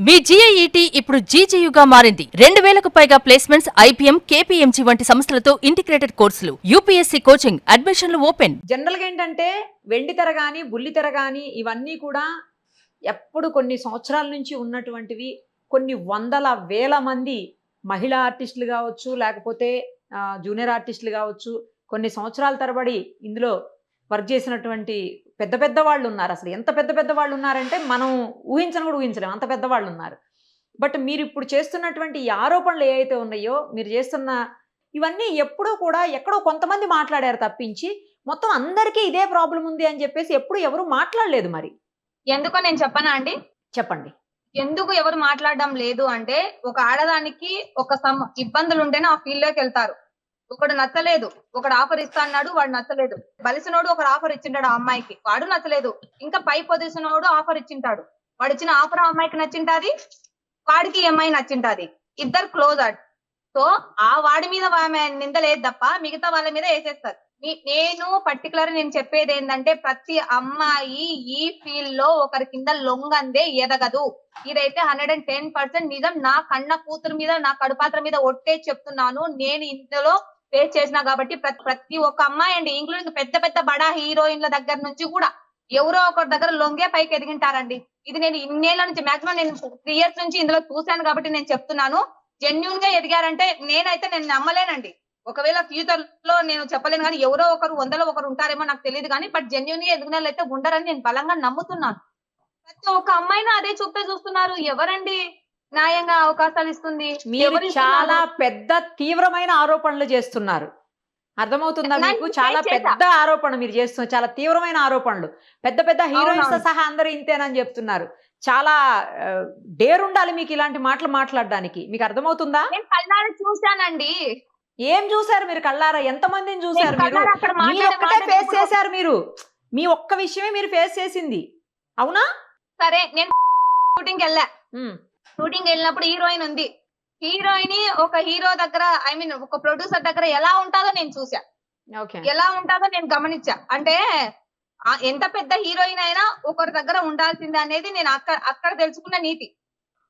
మీ జీఐఈటీ ఇప్పుడు జీజేయుగా మారింది. 2000కు పైగా ప్లేస్మెంట్స్, ఐపీఎం, కేపీఎంజీ వంటి సంస్థలతో ఇంటిగ్రేటెడ్ కోర్సులు. యూపీఎస్సీ కోచింగ్, అడ్మిషన్లు ఓపెన్. జనరల్గా ఏంటంటే వెండితెర కానీ బుల్లితెర కానీ ఇవన్నీ కూడా ఎప్పుడు కొన్ని సంవత్సరాల నుంచి ఉన్నటువంటివి. కొన్ని వందల వేల మంది మహిళా ఆర్టిస్టులు కావచ్చు, లేకపోతే జూనియర్ ఆర్టిస్టులు కావచ్చు, కొన్ని సంవత్సరాల తరబడి ఇందులో వర్క్ చేసినటువంటి పెద్ద పెద్ద వాళ్ళు ఉన్నారు. అసలు ఎంత పెద్ద పెద్ద వాళ్ళు ఉన్నారంటే మనం ఊహించను కూడా ఊహించలేము, అంత పెద్ద వాళ్ళు ఉన్నారు. బట్ మీరు ఇప్పుడు చేస్తున్నటువంటి ఈ ఆరోపణలు ఏవైతే ఉన్నాయో, మీరు చేస్తున్న ఇవన్నీ ఎప్పుడూ కూడా ఎక్కడో కొంతమంది మాట్లాడారు తప్పించి మొత్తం అందరికీ ఇదే ప్రాబ్లం ఉంది అని చెప్పేసి ఎప్పుడు ఎవరు మాట్లాడలేదు. మరి ఎందుకో నేను చెప్పనా అండి? చెప్పండి. ఎందుకు ఎవరు మాట్లాడడం లేదు అంటే, ఒక ఆడదానికి ఒక ఇబ్బందులు ఉంటేనే ఆ ఫీల్డ్ లోకి వెళ్తారు. ఒకడు నచ్చలేదు, ఒకడు ఆఫర్ ఇస్తా అన్నాడు, వాడు నచ్చలేదు. బలిసినోడు ఒకడు ఆఫర్ ఇచ్చింటాడు ఆ అమ్మాయికి, వాడు నచ్చలేదు. ఇంకా పై పొజిషన్ వాడు ఆఫర్ ఇచ్చింటాడు, వాడు ఇచ్చిన ఆఫర్ ఆ అమ్మాయికి నచ్చింటాది, వాడికి ఈ అమ్మాయి నచ్చింటాది. ఇద్దరు క్లోజ్ అట్. సో ఆ వాడి మీద నింద లేదు తప్ప మిగతా వాళ్ళ మీద వేసేస్తారు. నేను పర్టికులర్ నేను చెప్పేది ఏంటంటే, ప్రతి అమ్మాయి ఈ ఫీల్డ్ లో ఒకరి కింద లొంగందే ఎదగదు. ఇదైతే 110% నిజం. నా కన్న కూతురు మీద, నా కడుపాత్ర మీద ఒట్టే చెప్తున్నాను. నేను ఇందులో ఫేస్ చేసినా కాబట్టి ప్రతి ఒక్క అమ్మాయి అండి, ఇంక్లూడింగ్ పెద్ద పెద్ద బడా హీరోయిన్ల దగ్గర నుంచి కూడా ఎవరో ఒకరి దగ్గర లొంగే పైకి ఎదిగింటారండి. ఇది నేను ఇన్నేళ్ల నుంచి, మాక్సిమం నేను 3 years నుంచి ఇందులో చూశాను కాబట్టి నేను చెప్తున్నాను. జెన్యున్ గా ఎదిగారంటే నేను నమ్మలేనండి. ఒకవేళ ఫ్యూచర్ లో నేను చెప్పలేను కానీ ఎవరో ఒకరు 100లో ఒకరు ఉంటారేమో నాకు తెలియదు కానీ, బట్ జెన్యున్ గా ఎదిగిన వాళ్ళు అయితే ఉండరని నేను బలంగా నమ్ముతున్నాను. ప్రతి ఒక్క అమ్మాయిని అదే చూపే చూస్తున్నారు. ఎవరండి న్యాయంగా అవకాశాలు ఇస్తుంది? మీరు చాలా పెద్ద తీవ్రమైన ఆరోపణలు చేస్తున్నారు. అర్థమవుతుందా మీకు? చాలా పెద్ద ఆరోపణ మీరు చేస్తున్నారు, చాలా తీవ్రమైన ఆరోపణలు. పెద్ద పెద్ద హీరోయిన్స్ సహా అందరూ ఇంతేనని చెప్తున్నారు. చాలా డేర్ ఉండాలి మీకు ఇలాంటి మాటలు మాట్లాడడానికి. మీకు అర్థమవుతుందా? నేను కళ్ళారా చూశానండి. ఏం చూసారు మీరు కళ్ళారా? ఎంతమందిని చూసారు మీరు? మీరు ఒక్కటే ఫేస్ చేశారు. మీరు మీ ఒక్క విషయమే మీరు ఫేస్ చేసింది, అవునా? సరే, నేను షూటింగ్ వెళ్ళా. షూటింగ్ వెళ్ళినప్పుడు హీరోయిన్ ఉంది. హీరోయిన్ ఒక హీరో దగ్గర, ఐ మీన్ ఒక ప్రొడ్యూసర్ దగ్గర ఎలా ఉంటుందో నేను చూసా, ఎలా ఉంటుందో నేను గమనించా. అంటే ఎంత పెద్ద హీరోయిన్ అయినా ఒకరి దగ్గర ఉండాల్సిందే అనేది నేను అక్కడ తెలుసుకున్న నీతి.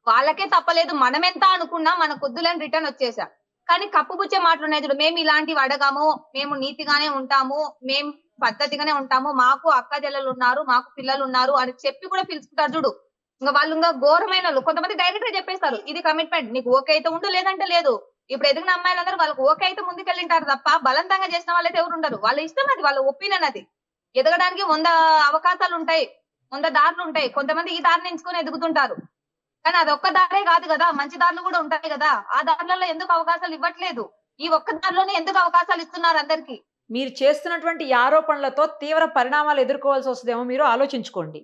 వాళ్ళకే తప్పలేదు, మనం ఎంత అనుకున్నా మన కొద్దులని రిటర్న్ వచ్చేసా. కానీ కప్పుపుచ్చే మాటలు ఉన్నాయి చూడు, మేము ఇలాంటివి అడగాము, మేము నీతిగానే ఉంటాము, మేము పద్ధతిగానే ఉంటాము, మాకు అక్క చెల్లెలు ఉన్నారు, మాకు పిల్లలు ఉన్నారు అని చెప్పి కూడా పిలుచుకుంటారు చూడు. ఇంకా వాళ్ళు ఇంకా ఘోరమైన వాళ్ళు. కొంతమంది డైరెక్ట్ గా చెప్పేస్తారు, ఇది కమిట్మెంట్, నీకు ఓకే అయితే ఉండు, లేదంటే లేదు. ఇప్పుడు ఎదిగిన అమ్మాయిలందరూ వాళ్ళకి ఓకే అయితే ముందుకెళ్ళింటారు తప్ప బలవంతంగా చేసిన వాళ్ళైతే ఎవరు ఉండరు. వాళ్ళ ఇష్టం అది, వాళ్ళ ఒపీనియన్ అది. ఎదగడానికి 100 అవకాశాలు ఉంటాయి, 100 దారులు ఉంటాయి. కొంతమంది ఈ దారిని ఎంచుకొని ఎదుగుతుంటారు, కానీ అది ఒక్క దారే కాదు కదా, మంచి దారులు కూడా ఉంటాయి కదా. ఆ దారులలో ఎందుకు అవకాశాలు ఇవ్వట్లేదు? ఈ ఒక్క దారిలోనే ఎందుకు అవకాశాలు ఇస్తున్నారు అందరికి? మీరు చేస్తున్నటువంటి ఈ ఆరోపణలతో తీవ్ర పరిణామాలు ఎదుర్కోవాల్సి వస్తుందేమో, మీరు ఆలోచించుకోండి.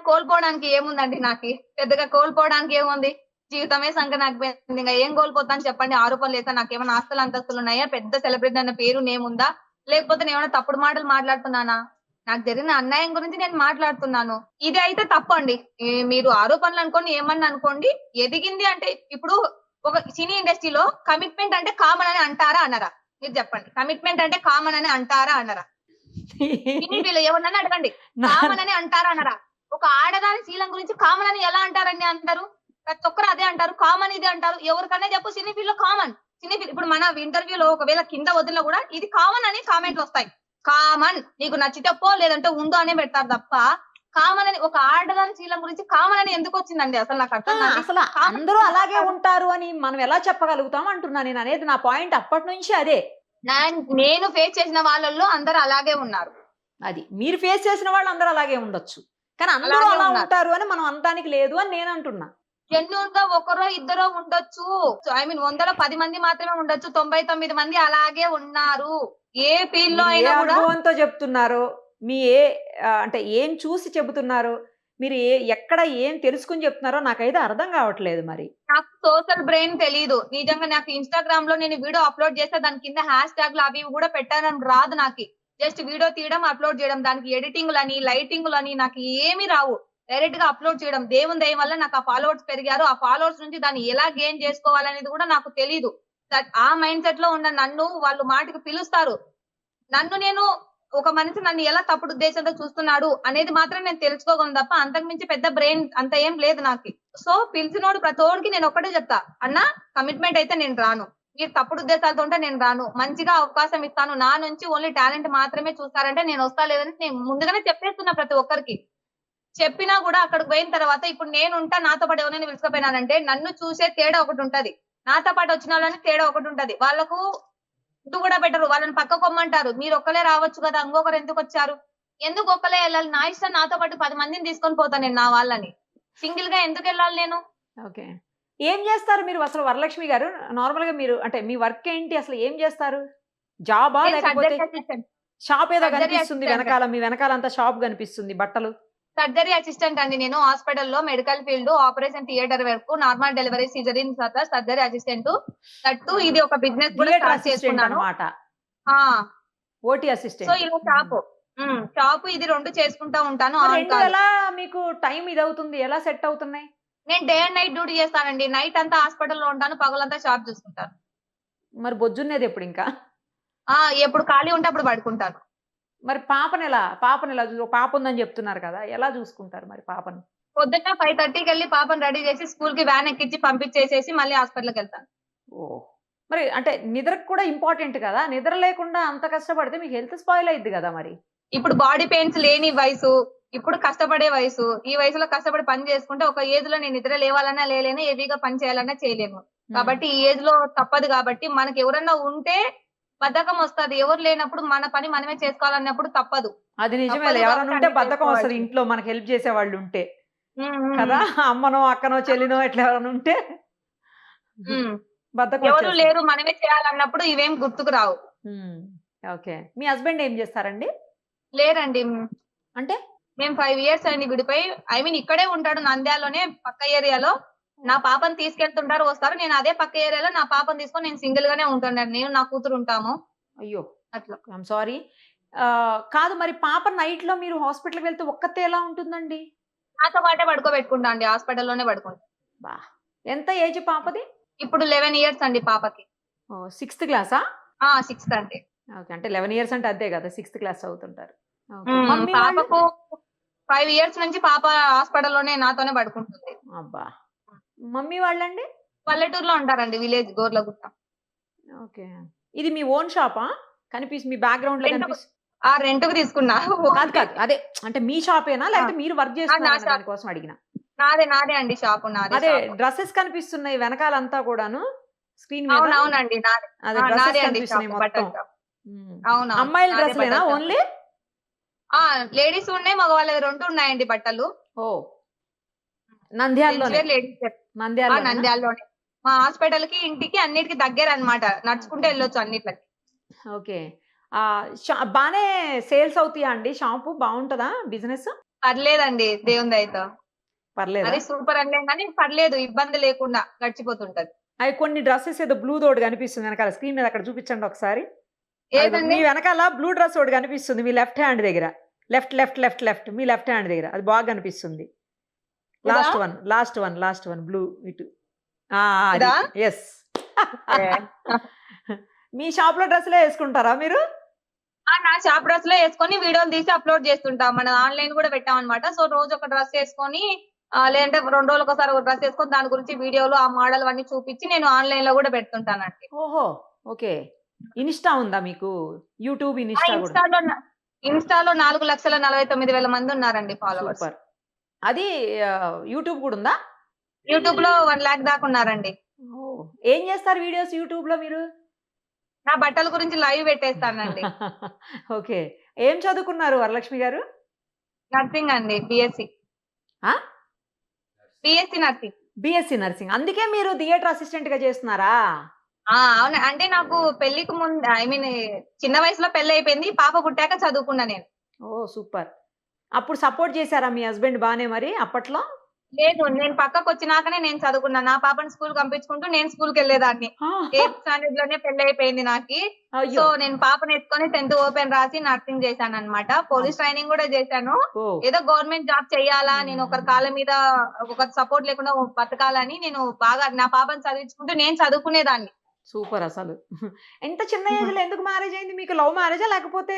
కోల్పోవడానికి ఏముందండి? నాకు పెద్దగా కోల్పోవడానికి ఏముంది? జీవితమే సంకనాకపోయింది. ఇంకా ఏం కోల్పోతాను చెప్పండి? ఆరోపణలు వేసా నాకేమైనా ఆస్తులు అంతస్తులు ఉన్నాయా? పెద్ద సెలబ్రిటీ అన్న పేరు నేముందా? లేకపోతే నేను ఏమైనా తప్పుడు మాటలు మాట్లాడుతున్నానా? నాకు జరిగిన అన్యాయం గురించి నేను మాట్లాడుతున్నాను. ఇది అయితే తప్పు అండి. మీరు ఆరోపణలు అనుకోండి, ఏమన్నా అనుకోండి. ఎదిగింది అంటే ఇప్పుడు ఒక సినీ ఇండస్ట్రీలో కమిట్మెంట్ అంటే కామన్ అని అంటారా అనరా? మీరు చెప్పండి. కమిట్మెంట్ అంటే కామన్ అని అంటారా అనరా? సినీ ఫీల్డ్ ఎవరన్నా అడగండి, కామన్ అని అంటారా అనరా? ఒక ఆడదాని శీలం గురించి కామన్ అని ఎలా అంటారండి అందరూ? ప్రతి ఒక్కరు అదే అంటారు, కామన్ ఇది అంటారు. ఎవరికన్నా చెప్పు, సినీ ఫీల్డ్ లో కామన్. సినీ ఫీల్డ్ ఇప్పుడు మన ఇంటర్వ్యూలో ఒకవేళ కింద వదిలినా కూడా ఇది కామన్ అని కామెంట్లు వస్తాయి. కామన్, నీకు నచ్చితే పో, లేదంటే ఉండు అనే పెడతారు తప్ప కామన్ అని ఒక ఆడదాని శీలం గురించి కామన్ అని ఎందుకు వచ్చిందండి? అసలు నాకు అర్థం కాదు. అసలు అందరూ అలాగే ఉంటారు అని మనం ఎలా చెప్పగలుగుతాం అంటున్నా నేను. అనేది నా పాయింట్ అప్పటి నుంచి అదే. నేను ఫేస్ చేసిన వాళ్ళల్లో అందరూ అలాగే ఉన్నారు. అది మీరు ఫేస్ చేసిన వాళ్ళు అందరూ అలాగే ఉండొచ్చు, కానీ అందరూ అలా ఉంటారు అని మనం అనడానికి లేదు అని నేను అంటున్నా. జెన్యూన్ గా ఒకరో ఇద్దరో ఉండొచ్చు, ఐ మీన్ 100లో 10 మంది మాత్రమే ఉండొచ్చు, 99 మంది అలాగే ఉన్నారు. ఏ ఫీల్డ్ లో అయినా కూడా. అనుభవంతో చెప్తున్నారు మీ అంటే ఏం చూసి చెబుతున్నారు మీరు? ఎక్కడ ఏం తెలుసుకుని చెప్తున్నారో నాకైతే అర్థం కావట్లేదు. మరి నాకు సోషల్ బ్రెయిన్ తెలీదు నిజంగా. నాకు ఇన్స్టాగ్రామ్ లో నేను వీడియో అప్లోడ్ చేస్తే దాని కింద హ్యాష్ ట్యాగ్లు అవి కూడా పెట్టానని రాదు నాకు. జస్ట్ వీడియో తీయడం, అప్లోడ్ చేయడం, దానికి ఎడిటింగ్లని లైటింగ్లని నాకు ఏమి రావు. డైరెక్ట్ గా అప్లోడ్ చేయడం. దేవుని దయ వల్ల నాకు ఆ ఫాలోవర్స్ పెరిగారు. ఆ ఫాలోవర్స్ నుంచి దాన్ని ఎలా గెయిన్ చేసుకోవాలనేది కూడా నాకు తెలీదు. ఆ మైండ్ సెట్ లో ఉన్న నన్ను వాళ్ళు మాటకి పిలుస్తారు. నన్ను నేను ఒక మనిషి నన్ను ఎలా తప్పుడు ఉద్దేశంతో చూస్తున్నాడు అనేది మాత్రం నేను తెలుసుకోగలను తప్ప అంతకు మించి పెద్ద బ్రెయిన్ అంత ఏం లేదు నాకు. సో పిలిచినోడు ప్రతోడికి నేను ఒక్కటే చెప్తా, అన్న కమిట్మెంట్ అయితే నేను రాను, మీరు తప్పుడు ఉద్దేశాలతో ఉంటే నేను రాను, మంచిగా అవకాశం ఇస్తాను, నా నుంచి ఓన్లీ టాలెంట్ మాత్రమే చూస్తారంటే నేను వస్తా లేదని నేను ముందుగానే చెప్పేస్తున్నా ప్రతి ఒక్కరికి. చెప్పినా కూడా అక్కడికి పోయిన తర్వాత ఇప్పుడు నేను ఉంటా, నాతో పాటు ఎవరైనా పిలుచుకుపోయినానంటే నన్ను చూసే తేడా ఒకటి ఉంటది, నాతో పాటు వచ్చిన వాళ్ళని తేడా ఒకటి ఉంటది. వాళ్ళకు ఫుడ్ కూడా పెట్టరు, వాళ్ళని పక్క కొమ్మంటారు, మీరు ఒక్కలే రావచ్చు కదా, ఇంకొకరు ఎందుకు వచ్చారు, ఎందుకు ఒక్కలే వెళ్ళాలి, నా ఇష్టం, నాతో పాటు 10 మందిని తీసుకొని పోతాను నేను, నా వాళ్ళని సింగిల్ గా ఎందుకు వెళ్ళాలి నేను. ఓకే. ఏం చేస్తారు మీరు అసలు వరలక్ష్మి గారు? నార్మల్ గా మీరు అంటే మీ వర్క్ ఏంటి, అసలు ఏం చేస్తారు? జాబా లేకపోతే షాప్ ఏదో Surgery కనిపిస్తుంది assistant. వెనకాల, మీ వెనకాల అంతా షాప్ కనిపిస్తుంది, బట్టలు. సర్జరీ అసిస్టెంట్ అండి నేను, హాస్పిటల్లో మెడికల్ ఫీల్డ్, ఆపరేషన్ థియేటర్ వరకు, normal delivery, సిజరీన్ surgery assistant. That ఇది ఒక బిజినెస్ కూడా థియేటర్ స్టార్ట్ అసిస్టెంట్ చేసుకున్నాను. అన్నమాట, ఓటీ సో అసిస్టెంట్. ఇలా షాప్ ఇది 2 చేసుకుంటా ఉంటాను. రెండు ఎలా మీకు టైం ఇది అవుతుంది, ఎలా సెట్ అవుతున్నాయి? నేను డే అండ్ నైట్ డ్యూటీ చేస్తానండి, నైట్ అంతా హాస్పిటల్లో ఉంటాను, పగలంతా షాప్ చూసుకుంటాను. మరి బొజ్జున్నది ఎప్పుడు ఇంకా? ఎప్పుడు ఖాళీ ఉంటే అప్పుడు పడుకుంటాను. మరి పాపను ఎలా పాప ఉందని చెప్తున్నారు కదా, ఎలా చూసుకుంటారు మరి పాపను? పొద్దున్న 5:30కి వెళ్ళి పాపను రెడీ చేసి స్కూల్ కి వ్యాన్ ఎక్కించి పంపించేసేసి మళ్ళీ హాస్పిటల్కి వెళ్తాను. ఓ, మరి అంటే నిద్రకు కూడా ఇంపార్టెంట్ కదా, నిద్ర లేకుండా అంత కష్టపడితే మీకు హెల్త్ స్పాయిల్ అయింది కదా మరి. ఇప్పుడు బాడీ పెయిన్స్ లేని వయసు, ఇప్పుడు కష్టపడే వయసు, ఈ వయసులో కష్టపడి పని చేసుకుంటే ఒక ఏజ్ లో నేను నిద్ర లేవాలన్నా లేలేను, హెవీగా పని చేయాలన్నా చేయలేము. కాబట్టి ఈ ఏజ్ లో తప్పదు. కాబట్టి మనకి ఎవరన్నా ఉంటే బద్ధకం వస్తది, ఎవరు లేనప్పుడు మన పని మనమే చేసుకోవాలన్నప్పుడు తప్పదు. అది నిజమే, తప్పదు ఎవరైనా కాబట్టి ఉంటే అన్ని బద్ధకం వస్తుంది చేసుకోవాల్సింది. ఇంట్లో, మనకి హెల్ప్ చేసే వాళ్ళు ఉంటే కదా, ఉమ్. అమ్మనో అక్కనో చెల్లినో ఎట్లా ఎవరైనా ఉంటే ఉమ్. బద్ధకం ఎవరు వచ్చేస్తుంది. లేరు మనమే చేయాలన్నప్పుడు ఇవేం గుర్తుకు రావు. ఓకే. మీ హస్బెండ్ ఏం చేస్తారండి? లేరండి, అంటే మేము 5 years అండి విడిపోయి. ఇక్కడే ఉంటాడు, నంద్యాలలోనే పక్క ఏరియాలో. నా పాపని తీసుకెళ్తుంటారు, వస్తారు, నేను అదే పక్క ఏరియాలో నా పాపని తీసుకొని నేను సింగిల్ గానే ఉంటున్నాను, నేను నా కూతురు ఉంటాము అయ్యో, అట్లా. I'm sorry. కాదు, మరి పాప నైట్ లో మీరు హాస్పిటల్కి వెళ్తే ఒక్కతే ఎలా ఉంటుందండి? నాతో పాటే పడుకోబెట్టుకుంటా అండి, హాస్పిటల్లోనే పడుకుంటా. బా, ఎంత ఏజ్ పాపది? ఇప్పుడు 11 years అండి పాపకి. 6th క్లాసా? 6th అండి. ఓకే, అంటే 11 years అంటే అదే కదా, 6th క్లాస్ చదువుతుంటారు. మమ్మీ వాళ్ళు? పాపకు 5 years నుంచి పాప హాస్పిటల్లోనే నాతోనే పడుకుంటుంది. అబ్బా, మమ్మీ వాళ్ళండి? పల్లెటూరులో ఉంటారండి, విలేజ్ గోర్లగుట్ట. ఓకే. ఇది మీ ఓన్ షాపా? కనిపిస్తుంది మీ బ్యాక్గ్రౌండ్ లో Rent కు- కనిపిస్తుంది. రెంట్‌కు తీసుకున్నా. కాదు కాదు, అదే అంటే మీ షాపేనా లేకపోతే మీరు వర్క్ చేస్తున్నారా shop. దానికోసం అడిగిన. నాదే అండి షాపు, నాదే అదే షాపు. డ్రెస్సెస్ కనిపిస్తున్నాయి వెనకాలంతా కూడాను స్క్రీన్ మీద. అవునండి, నాదే. అదే నాదే డ్రెస్సెస్ అండి కనిపిస్తున్నాయి షాపు, బట్టల మొత్తం. షాపు. అవును, అమ్మాయిల నాదే డ్రెస్లేనా బట్టల షాపు. ఓన్లీ? లేడీస్ ఉన్నాయి, మగవాళ్ళవి 2 ఉన్నాయండి బట్టలు. ఓ, నంద్యాలలోనే? లేడీస్ నంద్యాలలో? నంద్యాలలోనే. మా హాస్పిటల్ కి ఇంటికి అన్నిటికి దగ్గర అన్నమాట, నడుచుకుంటే వెళ్ళొచ్చు అన్నిట్లకి. ఓకే. బానే సేల్స్ అవుతాయా అండి? షాపు బాగుంటదా బిజినెస్? పర్లేదండి, దేవుని దయతో. పర్లేదా? అది సూపర్ అంటే కానీ పర్లేదు, ఇబ్బంది లేకుండా గడిచిపోతుంటది. అవి కొన్ని డ్రెస్సెస్ ఏదో బ్లూ తోటి కనిపిస్తుంది వెనకాల స్క్రీన్ మీద, అక్కడ చూపించండి ఒకసారి. అదిగో ఏదండి? మీ వెనకాల బ్లూ డ్రెస్ ఒకటి కనిపిస్తుంది మీ లెఫ్ట్ హ్యాండ్ దగ్గర, left left left left me left hand దగ్గర, అది బాగా కనిపిస్తుంది. లాస్ట్ వన్ బ్లూ ఇటు. ఇదా? ఎస్. మీ షాప్ లో డ్రెస్సులే వేసుకుంటారా మీరు? నా షాప్ డ్రెస్ లో వేసుకొని వీడియోలు తీసి అప్లోడ్ చేస్తుంటాం. మనం ఆన్లైన్ కూడా పెట్టాం అనమాట. సో రోజు ఒక డ్రెస్ వేసుకొని లేదంటే 2 రోజులకు ఒకసారి ఒక డ్రెస్ వేసుకొని దాని గురించి వీడియోలు, ఆ మోడల్ అన్ని చూపించి నేను ఆన్లైన్ లో కూడా పెడుతుంటానండి. ఓహో, ఓకే. ఇన్స్టా ఉందా మీకు? యూట్యూబ్, ఇన్స్టా కూడా? ఇన్స్టాలో 4,49,000 మంది ఉన్నారండి ఫాలోవర్స్. సూపర్. అది యూట్యూబ్ కూడా ఉందా? యూట్యూబ్ లో 1 lakh దాకా ఉన్నారండి. ఏం చేస్తారు వీడియోస్ యూట్యూబ్ లో మీరు? నా బట్టల గురించి లైవ్ పెట్టేస్తానండి. ఓకే. ఏం చదువుకున్నారు వరలక్ష్మి గారు? నర్సింగ్ అండి, బిఎస్సి నర్సింగ్. BSc nursing. అందుకే మీరు థియేటర్ అసిస్టెంట్ గా చేస్తున్నారా? అవును, అంటే నాకు పెళ్లికి ముందు చిన్న వయసులో పెళ్లి అయిపోయింది, పాప పుట్టాక చదువుకున్నా నేను. ఓ సూపర్. అప్పుడు సపోర్ట్ చేశారా మీ హస్బెండ్ బానే మరి అప్పట్లో? లేదు, నేను పక్కకు వచ్చినాకనే నేను చదువుకున్నా. నా పాపని స్కూల్ పంపించుకుంటూ నేను స్కూల్ కి వెళ్ళేదాన్ని. 8th స్టాండర్డ్ లోనే పెళ్లి అయిపోయింది నాకు. సో నేను పాపని ఎత్తుకొని 10th ఓపెన్ రాసి నర్సింగ్ చేశాను అనమాట. పోలీస్ ట్రైనింగ్ కూడా చేశాను. ఏదో గవర్నమెంట్ జాబ్ చెయ్యాలా, నేను ఒకరి కాళ్ళ మీద ఒకరి సపోర్ట్ లేకుండా బతకాలని నేను బాగా నా పాపని చదివించుకుంటూ నేను చదువుకునేదాన్ని. సూపర్ అసలు. ఎంత చిన్న ఏజ్‌లో ఎందుకు మ్యారేజ్ అయింది మీకు? లవ్ మ్యారేజా? లేకపోతే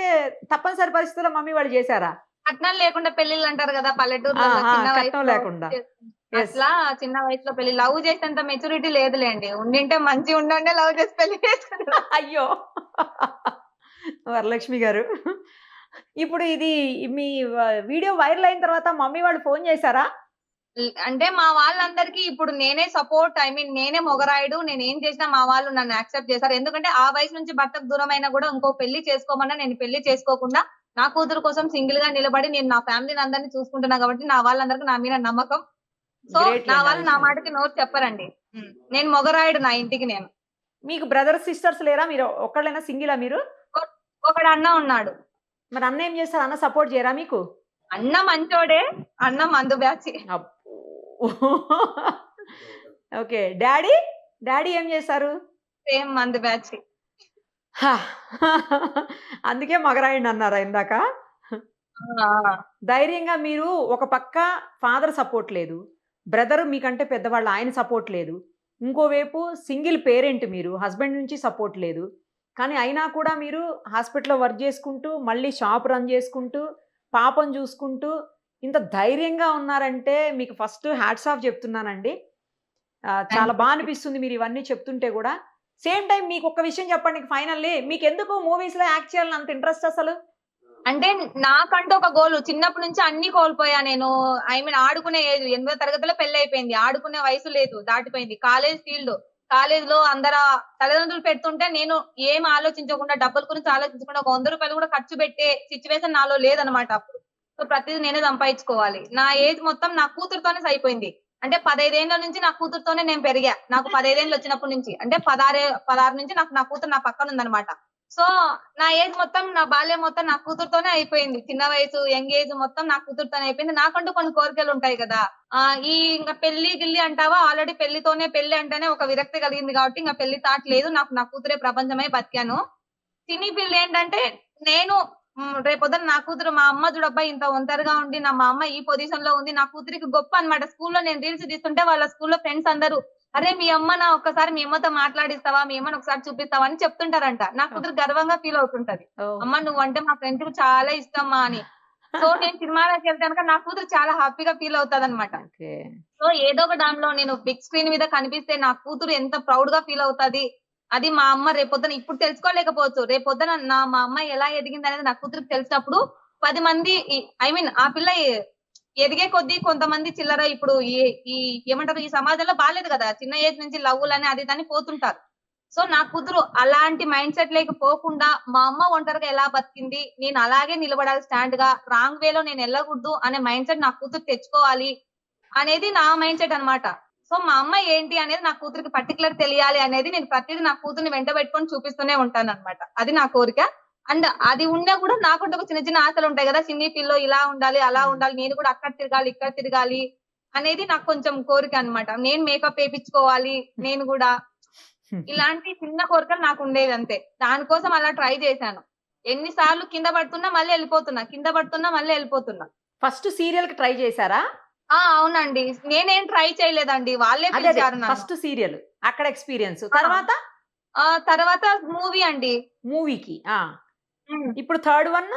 తప్పనిసరి పరిస్థితుల్లో మమ్మీ వాళ్ళు చేసారా? కట్నాలు లేకుండా పెళ్ళిళ్ళు అంటారు కదా ఆ! పల్లెటూర్లలో ఆ! చిన్న కట్నం వయసులో లేకుండా. చేసుకుంటారు. యెస్. అట్లా చిన్న వయసులో పెళ్లి లవ్ చేసేంత మెచ్యూరిటీ లేదులేండి. ఉండింటే మంచిగా ఉండండే లవ్ చేసి పెళ్లి చేసుకున్నారు. అయ్యో! వరలక్ష్మి గారు. ఇప్పుడు ఇది మీ వీడియో వైరల్ అయిన తర్వాత మమ్మీ వాళ్ళు ఫోను చేసారా? అంటే మా వాళ్ళందరికీ ఇప్పుడు నేనే సపోర్ట్ నేనే మొగరాయుడు. నేనేం చేసినా మా వాళ్ళు నన్ను యాక్సెప్ట్ చేశారు. ఎందుకంటే ఆ వయసు నుంచి భర్తకు దూరమైనా గూడా ఇంకో పెళ్లి చేసుకోమన్నా నేను పెళ్లి చేసుకోకుండా నా కూతురు కోసం సింగిల్‌గా నిలబడి నేను నా ఫ్యామిలీని అందరిని చూసుకుంటున్నా కాబట్టి నా వాళ్ళందరికి నా మీద నమ్మకం. సో గ్రేట్ నా లెండి ఆ వాళ్ళు నా విషయం. మాటకి నో చెప్పరండి. నేను మొగరాయుడు నా ఇంటికి నేను. మీకు బ్రదర్స్, సిస్టర్స్ లేరా? మీరు ఒక్కళ్ళేనా సింగిలా మీరు? ఒ ఒకడు అన్న ఉన్నాడు. మరి అన్న ఏం చేస్తారు? అన్న సపోర్ట్ చేయరా మీకు? అన్న మంచోడే. అన్న మందు బ్యాచి. అబ్బో! ఓకే. డ్యాడీ? డ్యాడీ ఏం చేశారు? సేమ్ మందు బ్యాచి. హా! అందుకే మగరాయుడినన్నారా ఇందాక? ఆ! ధైర్యంగా మీరు ఒక పక్క ఫాదర్ సపోర్ట్ లేదు. బ్రదర్ మీకంటే పెద్దవాళ్ళు ఆయన సపోర్ట్ లేదు. ఇంకోవైపు సింగిల్ పేరెంట్ మీరు. హస్బెండ్ నుంచి సపోర్ట్ లేదు. కానీ అయినా కూడా మీరు హాస్పిటల్‌లో వర్క్ చేసుకుంటూ, మళ్ళీ షాప్ రన్ చేసుకుంటూ, పాపను చూసుకుంటూ ఇంత ధైర్యంగా ఉన్నారంటే మీకు ఫస్ట్ హ్యాట్స్ ఆఫ్ చెప్తున్నానండి. చాలా థాంక్ యూ. అనిపిస్తుంది మీరు ఇవన్నీ చెప్తుంటే గూడా. సేమ్ టైమ్ మీకొక్క విషయం చెప్పండి ఫైనల్లీ మీకెందుకు మూవీస్‌లో యాక్ట్ చేయాలని అంత ఇంట్రెస్ట్ అసలు? అంటే నాకంటూ ఒక గోల్ చిన్నప్పటి నుంచి అన్ని కోల్పోయా నేను. ఆడుకునే ఏజ్ 8వ తరగతిలో పెళ్లయిపోయింది. ఆడుకునే వయసు లేదు. దాటిపోయింది. College field. కాలేజ్‌లో తల్లిదండ్రులు పెడుతుంటే నేను ఏం ఆలోచించకుండా డబ్బుల గురించి ఆలోచించకుండా ఒక రూ. 100 కూడా ఖర్చు పెట్టే సిట్యుయేషన్ నాలో లేదన్నమాట అప్పుడు. సో ప్రతిది నేనే సంపాదించుకోవాలి. నా ఏజ్ మొత్తం నా కూతురుతోనే సరిపోయింది. అంటే 15 ఏళ్ల నుంచి నా కూతురుతోనే నేను పెరిగా. నాకు 15 ఏళ్ళు వచ్చినప్పటి నుంచి. అంటే 16 నుంచి నాకు నా కూతురు నా పక్కన ఉందన్నమాట. సో, నా ఏజ్ మొత్తం, నా బాల్యం మొత్తం నా కూతురుతోనే అయిపోయింది. చిన్న వయసు, యంగ్ ఏజ్ మొత్తం నా కూతురుతోనే అయిపోయింది. నాకంటూ కొన్ని కోరికలుంటాయి గదా! ఇంక పెళ్లి, గిల్లి అంటావా ఆల్రెడీ పెళ్లి అంటేనే ఒక విరక్తి కలిగింది గాబట్టి, ఇంక పెళ్లి థాట్ లేదు. నాకు నా కూతురే ప్రపంచమై బతికాను. సినీ ఫీల్డ్ ఏంటంటే, నేను రేపొద్దున నా కూతురు మా అమ్మ చూడబ్బా ఇంత ఒంటరిగా ఉండి, మా అమ్మ ఈ పొజిషన్‌లో ఉంది. నా కూతురికి గొప్ప అన్నమాట. స్కూల్‌లో నేను రీల్స్ తీస్తుంటే వాళ్ళ స్కూల్‌లో ఫ్రెండ్స్ అందరూ "అరే! ఒక్కసారి మీ అమ్మతో మాట్లాడిస్తావా? మీ అమ్మని ఒకసారి చూపిస్తావా?" అని చెప్తుంటారంట. నా ఓహ్! కూతురు గర్వంగా ఫీల్ అవుతుంటది. ఓహ్! "అమ్మ నువ్వంటే మా ఫ్రెండ్స్‌కి చాలా ఇష్టమ్మా" అని. సో, నేను సినిమాలకెళ్తే గనక నా కూతురు చాలా హ్యాపీగా ఫీల్ అవుతదన్నమాట. ఓకే. సో, ఏదో ఒక దానిలో నేను బిగ్ స్క్రీన్ మీద కనిపిస్తే నా కూతురు ఎంత ప్రౌడ్‌గా ఫీల్ అవుతది. అది మా అమ్మ రేపొద్దున ఇప్పుడు తెలుసుకోలేకపోవచ్చు. రేపొద్దున మా అమ్మ ఎలా ఎదిగిందనేది నా కూతురికి తెలిసినప్పుడు 10 మంది ఆ పిల్ల ఎదిగే కొద్దీ కొంతమంది చిల్లర ఇప్పుడు ఈ ఈ ఏమంటారు ఈ సమాజంలో బాలేదు గదా! చిన్న ఏజ్ నుంచి లవ్వులని అది ఇది అని పోతుంటారు. సో, నా కూతురు అలాంటి మైండ్ సెట్‌లోకి పోకుండా మా అమ్మ ఒంటరిగా ఎలా బతికింది, నేను అలాగే నిలబడాలి స్టాండ్‌గా, రాంగ్ వేలో నేను ఎళ్ళకూడదు అనే మైండ్ సెట్ నా కూతురు తెచ్చుకోవాలి అనేది నా మైండ్ సెట్ అన్నమాట. సో, మా అమ్మ ఏంటి అనేది నా కూతురికి పర్టిక్యులర్ తెలియాలి అనేది నేను ప్రతిదీ నా కూతుర్ని వెంటబెట్టుకొని చూపిస్తూనే ఉంటానన్నమాట. అది నా కోరిక. అండ్ అది ఉన్నా కూడా నాకంటూ ఒక చిన్న చిన్న ఆశలుంటాయి గదా! సినీ ఫీల్డ్‌లో ఇలా ఉండాలి, అలా హ్మ్. ఉండాలి. నేను కూడా అక్కడ తిరగాలి, ఇక్కడ తిరగాలి అనేది నాకు కొంచెం కోరిక అన్నమాట. నేను మేకప్ ఏపిచ్చుకోవాలి నేను గూడా. ఇలాంటి చిన్న కోరికలు నాకుండేదంతే. దానికోసం అలా ట్రై చేశాను. ఎన్ని సార్లు కింద పడుతున్నా మళ్ళీ ఎళ్ళిపోతున్నా. కింద పడుతున్నా మళ్ళీ ఎళ్ళిపోతున్నా. ఫస్ట్ సీరియల్‌కి ట్రై చేసారా? అవునండి. నేనేం ట్రై చేయలేదండి. వాళ్ళే అదే. పిలిచారు నన్ను. First serial. అక్కడ ఎక్స్‌పీరియన్స్. ఆ! తర్వాత తర్వాత మూవీ అండి. మూవీకి. ఆ! హ్మ్. ఇప్పుడు third one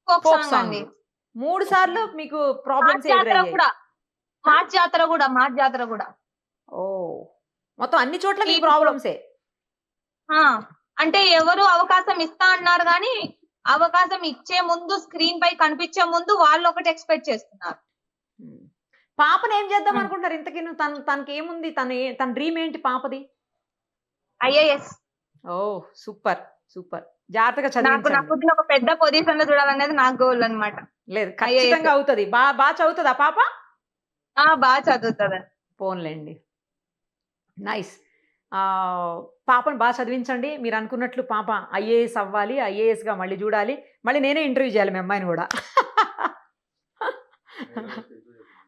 folk folk song song. అండి. 3 సార్లు మీకు మార్చ్ ప్రాబ్లమ్స్ జాతర ఎదురయ్యాయి. కూడా. ఆ! మార్చ్ జాతర గూడా. ఓహ్! మొత్తం అన్ని చోట్ల మీకు టీవీలో. ప్రాబ్లమ్సే. ఆ! అంటే ఎవరు అవకాశం ఇస్తా అన్నారు గానీ, అవకాశం ఇచ్చే ముందు స్క్రీన్ పై కనిపించే ముందు వాళ్ళొకటి ఎక్స్‌పెక్ట్ చేస్తున్నారు. హ్మ్. పాపని ఏం చేద్దాం హ్మ్. అనుకుంటున్నారు ఇంతకీను? తనకేముంది? తన డ్రీమ్ ఏంటి పాపది? ఐఏఎస్. ఓహ్! సూపర్. సూపర్. జాగ్రత్తగా నా చదివించండి. కూతురిని ఒక పెద్ద పొజిషన్‌లో చూడాలనేది నా గోల్ అన్నమాట. లేదు ఐఏఎస్. ఖచ్చితంగా అవుతది. బా చదువుతదా పాప? బా చదువుతదండి. పోనీలెండి. నైస్. పాపను బా చదివించండి. మీరనుకున్నట్లు పాప ఐఏఎస్ అవ్వాలి. ఐఏఎస్‌గా మళ్ళీ జూడాలి. మళ్ళీ నేనే ఇంటర్వ్యూ జేయాలి మీ అమ్మాయిని గూడా.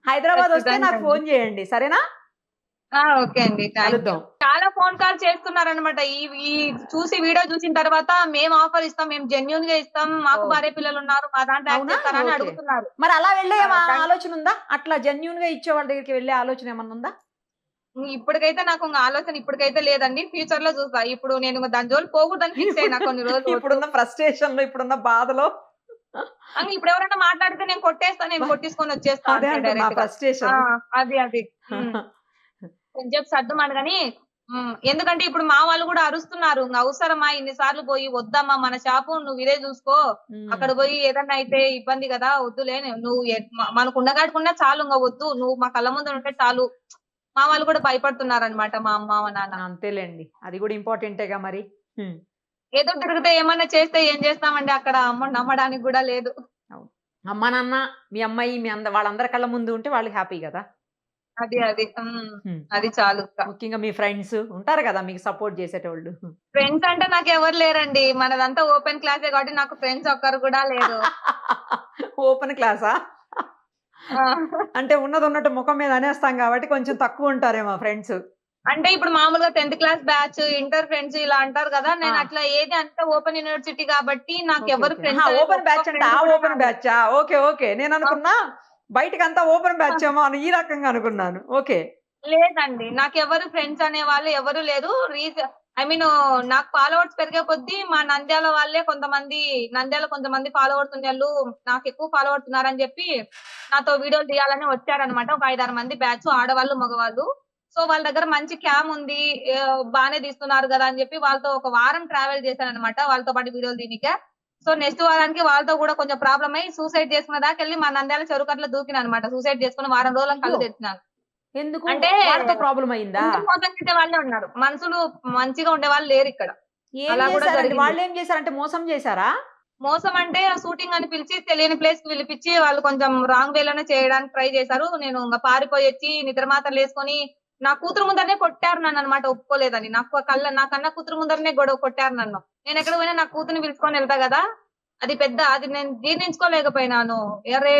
హైదరాబాదొస్తే ఖచ్చితంగా నాకు అండి. ఫోను జేయండి. సరేనా? ఓకే అండి. Thank you. కలుద్దాం. చాలా ఫోన్ కాల్ చేస్తున్నారనమాట. ఈ ఈ వీడియో చూసిన తర్వాత మేము ఆఫర్ ఇస్తాం. మేము జెన్యూన్‌గా ఇస్తాం. మాకు ఓహ్! భార్య పిల్లలున్నారు. మా దాంట్లో యాక్ట్ అవునా? చేస్తారా అని ఓకే. అడుగుతున్నారు. మరి అలా వెళ్ళే థాంక్ ఆలోచనుందా? అట్లా జెన్యూన్‌గా ఇచ్చే వాళ్ళ దగ్గరికి వెళ్ళే ఆలోచన ఏమన్నుందా? ఇప్పటికైతే నాకు ఇంక ఆలోచన ఇప్పటికైతే లేదండి. ఫ్యూచర్ లో చూస్తా. ఇప్పుడు నేను ఇంక దాని జోలికి పోకూడదని ఫిక్స్ అయినా కొన్ని రోజులు వద్దు. ఇప్పుడున్న ఫ్రస్ట్రేషన్ లో, ఇప్పుడున్న బాధలో ఇప్పుడు ఎవరైనా మాట్లాడితే నేను కొట్టేస్తా. నేను కొట్టించుకొని వచ్చేస్తా అదే అంతే అంటున్నా డైరెక్ట్ గా. ఫ్రస్ట్రేషన్. అది. కొంచెం సర్దుమను గాని ఎందుకంటే ఇప్పుడు మా వాళ్ళు కూడా అరుస్తున్నారు. ఇంగ అవసరమా ఇన్ని సార్లు పోయి వద్దమ్మా మన షాపు నువ్వు ఇదే చూసుకో. అక్కడ పోయి ఏదన్నా అయితే ఇబ్బంది కదా వద్దులే నువ్వు మనకు ఉండగాడుకున్నా చాలు ఇంగ వద్దు. నువ్వు మా కళ్ళ ముందు ఉంటే చాలు. మా వాళ్ళు కూడా భయపడుతున్నారనమాట మా అమ్మ మా నాన్న. అంతేలేండి, అది కూడా ఇంపార్టెంటేగా మరి. ఏదో తిరిగితే ఏమన్నా చేస్తే ఏం చేస్తామండి అక్కడ అమ్మ నమ్మడానికి కూడా లేదు. అమ్మ నాన్న మీ అమ్మాయి మీ వాళ్ళందరి కళ్ళ ముందు ఉంటే వాళ్ళు హ్యాపీ కదా. అది అది చాలు. ముఖ్యంగా మీ ఫ్రెండ్స్ ఉంటారు కదా మీకు సపోర్ట్ చేసేటోళ్ళు. ఫ్రెండ్స్ అంటే నాకు ఎవరు లేరండి. మనదంతా ఓపెన్ క్లాసే కాబట్టి నాకు ఫ్రెండ్స్ ఒక్కరు కూడా లేరు. ఓపెన్ క్లాసా? అంటే ఉన్నది ఉన్నట్టు ముఖం మీద అనేస్తాం కాబట్టి కొంచెం తక్కువ ఉంటారేమో ఫ్రెండ్స్. అంటే ఇప్పుడు మామూలుగా 10th class batch, inter friends ఇలా అంటారు కదా. నేను అట్లా ఏది అంటే ఓపెన్ యూనివర్సిటీ కాబట్టి నాకు ఎవరు ఫ్రెండ్స్ ఓపెన్ బ్యాచ్ అంటే ఆ ఓపెన్ బ్యాచా? ఓకే ఓకే, నేను అనుకున్నా బయటకి అంతా ఓపెన్ బ్యాచ్ ఏమో అని ఈ రకంగా అనుకున్నాను. ఓకే. లేదండి, నాకు ఎవరు ఫ్రెండ్స్ అనే వాళ్ళు ఎవరు లేరు. నాకు ఫాలోవర్స్ పెరిగే కొద్దీ మా నంద్యాల వాళ్ళే కొంతమంది ఫాలోవర్స్ ఉండేళ్ళు నాకు ఎక్కువ ఫాలోవర్స్ ఉన్నారని చెప్పి నాతో వీడియోలు తీయాలని వచ్చారనమాట. ఒక 5-6 మంది బ్యాచ్, ఆడవాళ్ళు మగవాళ్ళు. సో వాళ్ళ దగ్గర మంచి క్యామ్ ఉంది, బానే తీస్తున్నారు కదా అని చెప్పి వాళ్ళతో ఒక వారం ట్రావెల్ చేశానన్నమాట. వాళ్ళతో పాటు వీడియోలు దీనికే. సో నెక్స్ట్ వారానికి వాళ్ళతో కూడా కొంచెం ప్రాబ్లం అయ్యి సూసైడ్ చేసుకున్న దాకా వెళ్ళి మా నంద్యాల చెరుకట్లో దూకిన అనమాట. సూసైడ్ చేసుకుని వారం రోజులకు కళ్ళు తెచ్చినాను. ఎందుకు అంటే వాళ్ళతో ప్రాబ్లం అయిందా? మోసం చేసే వాళ్ళే ఉన్నారు, మనుషులు మంచిగా ఉండే వాళ్ళు లేరు ఇక్కడ. అలా కూడా జరిగింది. వాళ్ళు ఏం చేశారంటే మోసం చేశారా? మోసం అంటే షూటింగ్ అని పిలిచి తెలియని ప్లేస్ కి పిలిపించి వాళ్ళు కొంచెం రాంగ్ వేలోనే చేయడానికి ట్రై చేశారు. నేను ఇంకా పారిపోయి వచ్చి నిద్ర మాత్రలు వేసుకొని నా కూతురు ముందరనే కొట్టారు నన్ను అనమాట. ఒప్పుకోలేదని నా కన్నా కూతురు ముందరనే గొడవ కొట్టారు నన్ను. నేను ఎక్కడ పోయినా నా కూతురుని పిలుచుకొని వెళ్తా కదా, అది నేను జీర్ణించుకోలేకపోయినాను. అరే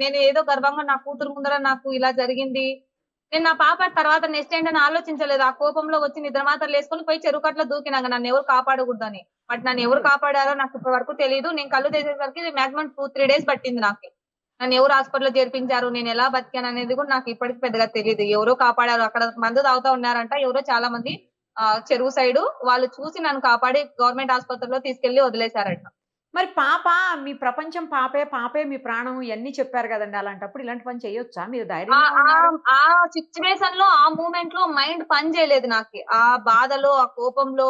నేను ఏదో గర్వంగా నా కూతురు ముందర నాకు ఇలా జరిగింది. నేను నా పాప తర్వాత నెక్స్ట్ ఏంటని ఆలోచించలేదు. ఆ కోపంలో వచ్చి నిద్ర మాత్రలు వేసుకొని పోయి చెరుకట్లో దూకినాక నన్ను ఎవరు కాపాడకూడదని. బట్ నన్ను ఎవరు కాపాడారో నాకు ఇప్పటి వరకు తెలియదు. నేను కళ్ళు తెచ్చేసరికి మాక్సిమం 2-3 డేస్ పట్టింది నాకు. నన్ను ఎవరు హాస్పిటల్లో చేర్పించారు, నేను ఎలా బతికాను అనేది కూడా నాకు ఇప్పటికి పెద్దగా తెలియదు. ఎవరో కాపాడారు. అక్కడ మందు తాగుతా ఉన్నారంట ఎవరో చాలా మంది చెరువు సైడ్. వాళ్ళు చూసి నన్ను కాపాడి గవర్నమెంట్ ఆసుపత్రిలో తీసుకెళ్లి వదిలేశారంట. మరి పాప మీ ప్రపంచం, పాపే మీ ప్రాణం ఇవన్నీ చెప్పారు కదండి. అలాంటప్పుడు ఇలాంటి పని చేయొచ్చా? మీరు ఆ సిచ్యువేషన్ లో ఆ మూమెంట్ లో మైండ్ పని చేయలేదు నాకు. ఆ బాధలో ఆ కోపంలో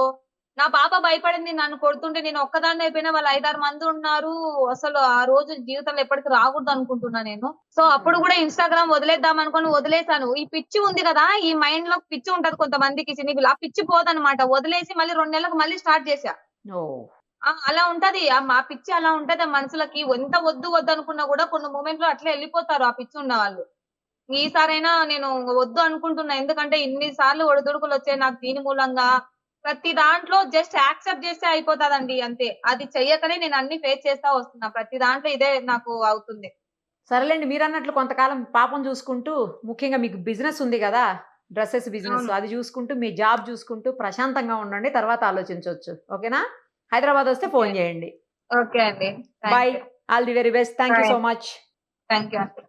నా పాప భయపడింది నన్ను కొడుతుంటే. నేను ఒక్కదాన్ని అయిపోయినా వాళ్ళు 5-6 మంది ఉన్నారు. అసలు ఆ రోజు జీవితంలో ఎప్పటికీ రాకూడదు అనుకుంటున్నా నేను. సో అప్పుడు కూడా ఇన్స్టాగ్రామ్ వదిలేద్దాం అనుకుని వదిలేసాను. ఈ పిచ్చి ఉంది కదా, ఈ మైండ్ లో పిచ్చి ఉంటది కొంతమందికి చిన్నపిల్ల, ఆ పిచ్చి పోదనమాట. వదిలేసి మళ్ళీ 2 నెలలకు మళ్ళీ స్టార్ట్ చేశా. అలా ఉంటది. మా పిచ్చి అలా ఉంటది మనుషులకి. ఎంత వద్దు అనుకున్నా కూడా కొన్ని మూమెంట్ లో అట్లా వెళ్ళిపోతారు ఆ పిచ్చి ఉన్న వాళ్ళు. ఈసారైనా నేను వద్దు అనుకుంటున్నా. ఎందుకంటే ఇన్ని సార్లు ఒడిదుడుకులు వచ్చాయి నాకు దీని మూలంగా. ప్రతి దాంట్లో జస్ట్ యాక్సెప్ట్ చేస్తే అయిపోతాదండి అంతే. అది చెయ్యకనే నేను అన్ని ఫేస్ చేస్తా వస్తున్నా. ప్రతి దాంట్లో ఇదే నాకు అవుతుంది. సరేలేండి, మీరన్నట్లు కొంతకాలం పాపం చూసుకుంటూ, ముఖ్యంగా మీకు బిజినెస్ ఉంది కదా, డ్రెస్సెస్ బిజినెస్, అది చూసుకుంటూ మీ జాబ్ చూసుకుంటూ ప్రశాంతంగా ఉండండి. తర్వాత ఆలోచించవచ్చు. ఓకేనా? హైదరాబాద్ వస్తే ఫోన్ చేయండి. ఓకే అండి. By. All the very best. Thank you so much. Thank you అండి.